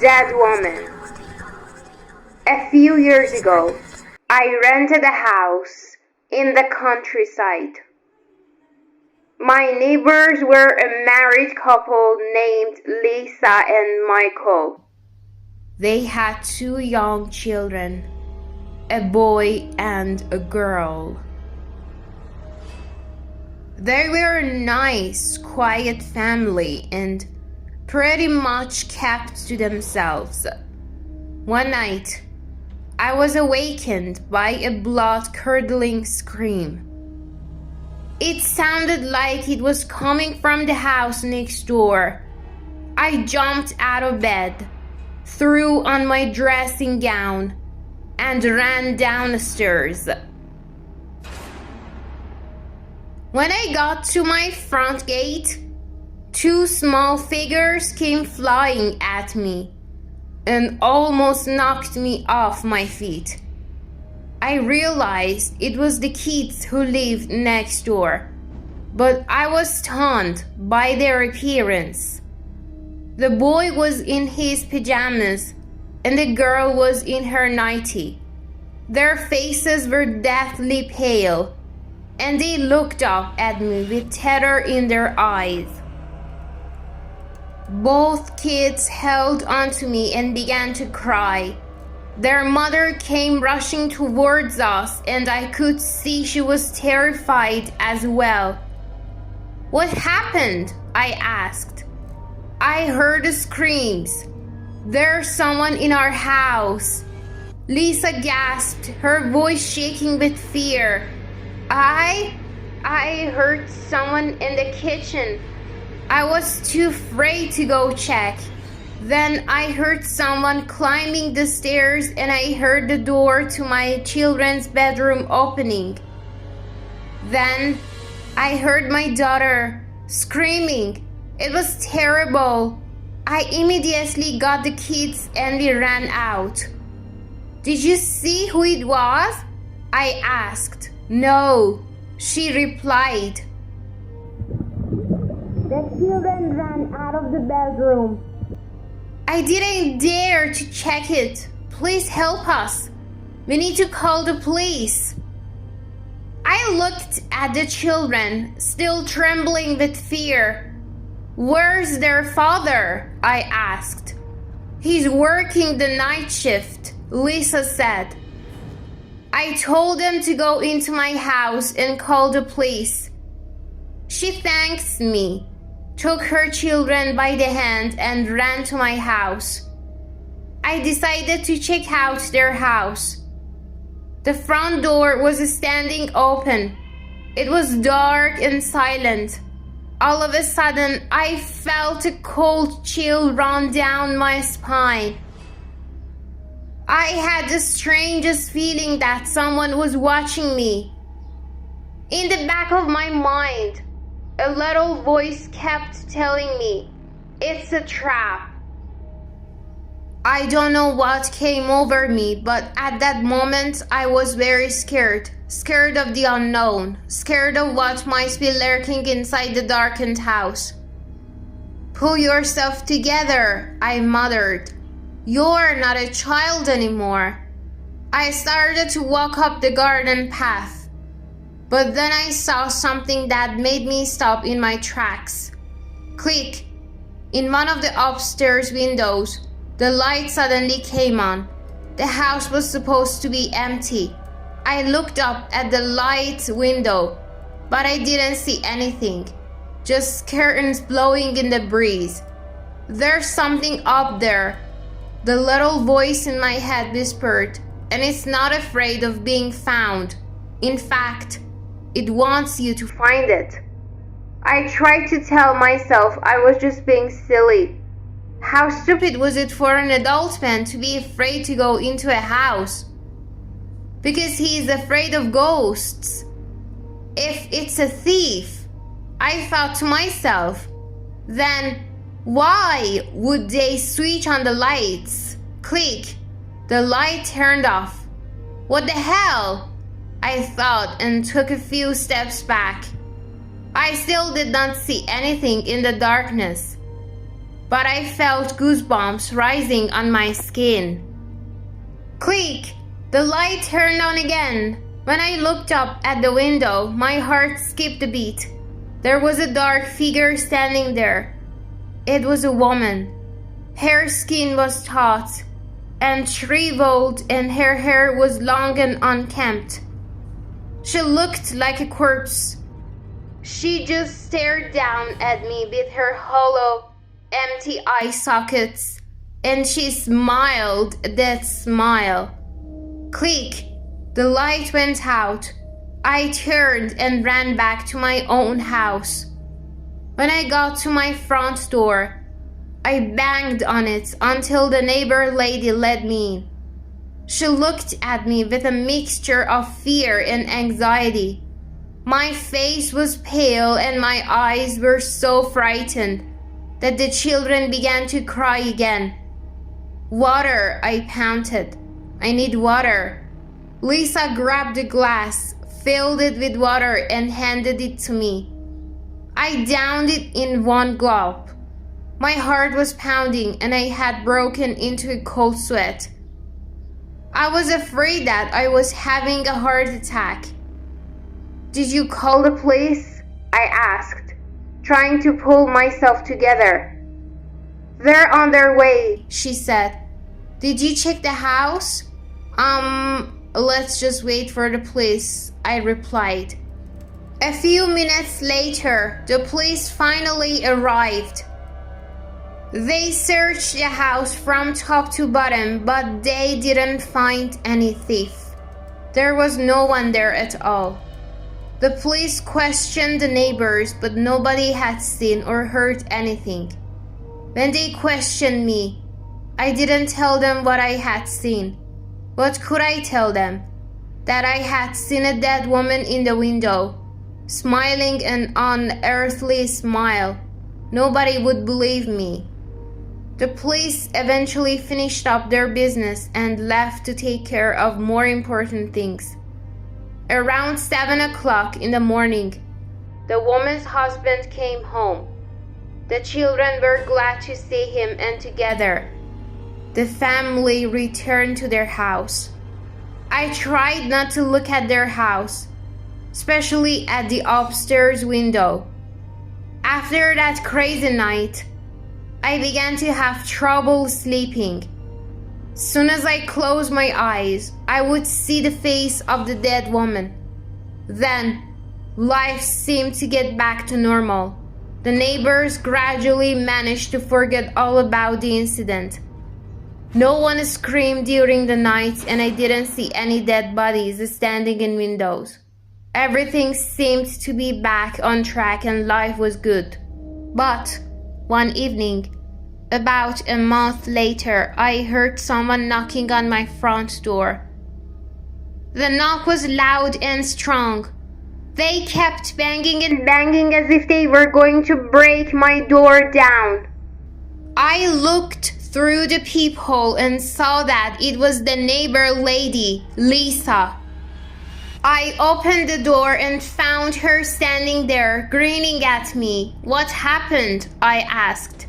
dead woman. A few years ago, I rented a house in the countryside. My neighbors were a married couple named Lisa and Michael. They had 2 young children, a boy and a girl. They were a nice, quiet family and pretty much kept to themselves. One night, I was awakened by a blood-curdling scream. It sounded like it was coming from the house next door. I jumped out of bed, threw on my dressing gown, and ran down the stairs. When I got to my front gate, 2 small figures came flying at me and almost knocked me off my feet. I realized it was the kids who lived next door, but I was stunned by their appearance. The boy was in his pajamas and the girl was in her nightie. Their faces were deathly pale, and they looked up at me with terror in their eyes. Both kids held onto me and began to cry. Their mother came rushing towards us, and I could see she was terrified as well. "What happened?" I asked. "I heard the screams. There's someone in our house." Lisa gasped, her voice shaking with fear. I heard someone in the kitchen. I was too afraid to go check. Then I heard someone climbing the stairs and I heard the door to my children's bedroom opening. Then I heard my daughter screaming. It was terrible. I immediately got the kids and we ran out. "Did you see who it was?" I asked. "No," she replied. The children ran out of the bedroom. "I didn't dare to check it. Please help us. We need to call the police." I looked at the children, still trembling with fear. "Where's their father?" I asked. "He's working the night shift," Lisa said. I told them to go into my house and call the police. She thanked me, took her children by the hand and ran to my house. I decided to check out their house. The front door was standing open. It was dark and silent. All of a sudden, I felt a cold chill run down my spine. I had the strangest feeling that someone was watching me. In the back of my mind, a little voice kept telling me, "It's a trap." I don't know what came over me, but at that moment I was very scared. Scared of the unknown, scared of what might be lurking inside the darkened house. "Pull yourself together," I muttered. "You're not a child anymore." I started to walk up the garden path, but then I saw something that made me stop in my tracks. Click! In one of the upstairs windows, the light suddenly came on. The house was supposed to be empty. I looked up at the light window, but I didn't see anything, just curtains blowing in the breeze. "There's something up there," the little voice in my head whispered, "and it's not afraid of being found. In fact, it wants you to find it." I tried to tell myself I was just being silly. How stupid was it for an adult man to be afraid to go into a house? Because he is afraid of ghosts. If it's a thief, I thought to myself, then why would they switch on the lights? Click! The light turned off. What the hell? I thought and took a few steps back. I still did not see anything in the darkness. but I felt goosebumps rising on my skin. Click! The light turned on again. When I looked up at the window, my heart skipped a beat. There was a dark figure standing there. It was a woman. Her skin was taut and shriveled, and her hair was long and unkempt. She looked like a corpse. She just stared down at me with her hollow, empty eye sockets, and she smiled that smile. Click! The light went out. I turned and ran back to my own house. When I got to my front door, I banged on it until the neighbor lady let me in. She looked at me with a mixture of fear and anxiety. My face was pale and my eyes were so frightened that the children began to cry again. "Water," I panted. "I need water." Lisa grabbed a glass, filled it with water, and handed it to me. I downed it in one gulp. My heart was pounding and I had broken into a cold sweat. I was afraid that I was having a heart attack. "Did you call the police?" I asked, trying to pull myself together. "They're on their way," she said. "Did you check the house?" Let's just wait for the police," I replied. A few minutes later, the police finally arrived. They searched the house from top to bottom, but they didn't find any thief. There was no one there at all. The police questioned the neighbors, but nobody had seen or heard anything. When they questioned me, I didn't tell them what I had seen. What could I tell them? That I had seen a dead woman in the window, smiling an unearthly smile. Nobody would believe me. The police eventually finished up their business and left to take care of more important things. Around 7 o'clock in the morning, the woman's husband came home. The children were glad to see him, and together, the family returned to their house. I tried not to look at their house, especially at the upstairs window. After that crazy night, I began to have trouble sleeping. Soon as I closed my eyes, I would see the face of the dead woman. Then, life seemed to get back to normal. The neighbors gradually managed to forget all about the incident. No one screamed during the night, and I didn't see any dead bodies standing in windows. Everything seemed to be back on track and life was good. But one evening, about a month later, I heard someone knocking on my front door. The knock was loud and strong. They kept banging and banging as if they were going to break my door down. I looked through the peephole and saw that it was the neighbor lady, Lisa. I opened the door and found her standing there, grinning at me. "What happened?" I asked.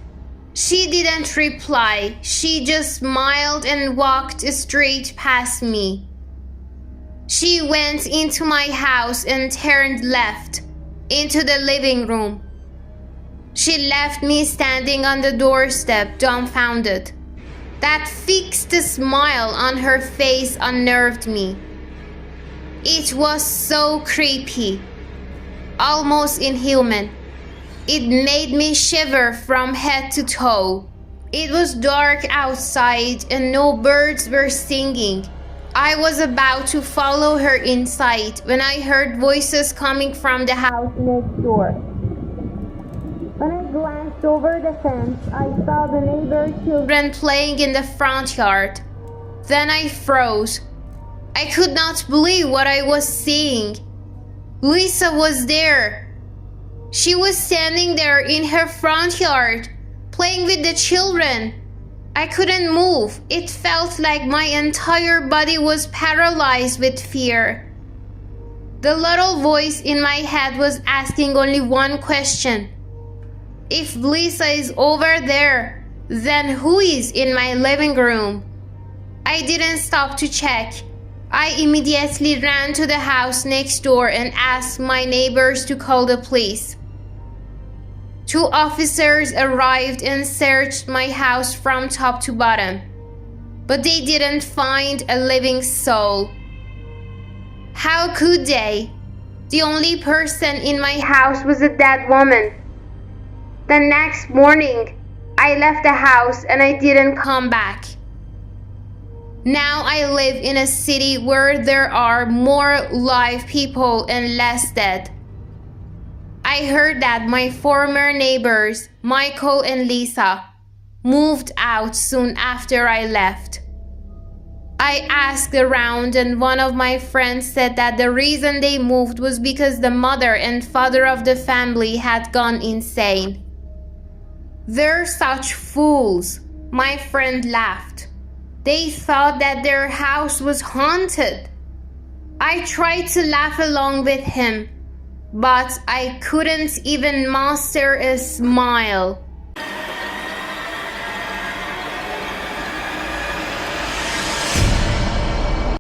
She didn't reply. She just smiled and walked straight past me. She went into my house and turned left, into the living room. She left me standing on the doorstep, dumbfounded. That fixed smile on her face unnerved me. It was so creepy, almost inhuman. It made me shiver from head to toe. It was dark outside and no birds were singing. I was about to follow her inside when I heard voices coming from the house next door. When I glanced over the fence, I saw the neighbor children playing in the front yard. Then I froze. I could not believe what I was seeing. Lisa was there. She was standing there in her front yard, playing with the children. I couldn't move. It felt like my entire body was paralyzed with fear. The little voice in my head was asking only one question. If Lisa is over there, then who is in my living room? I didn't stop to check. I immediately ran to the house next door and asked my neighbors to call the police. 2 officers arrived and searched my house from top to bottom, but they didn't find a living soul. How could they? The only person in my house was a dead woman. The next morning, I left the house and I didn't come back. Now I live in a city where there are more live people and less dead. I heard that my former neighbors, Michael and Lisa, moved out soon after I left. I asked around and one of my friends said that the reason they moved was because the mother and father of the family had gone insane. They're such fools, my friend laughed. They thought that their house was haunted. I tried to laugh along with him, but I couldn't even muster a smile.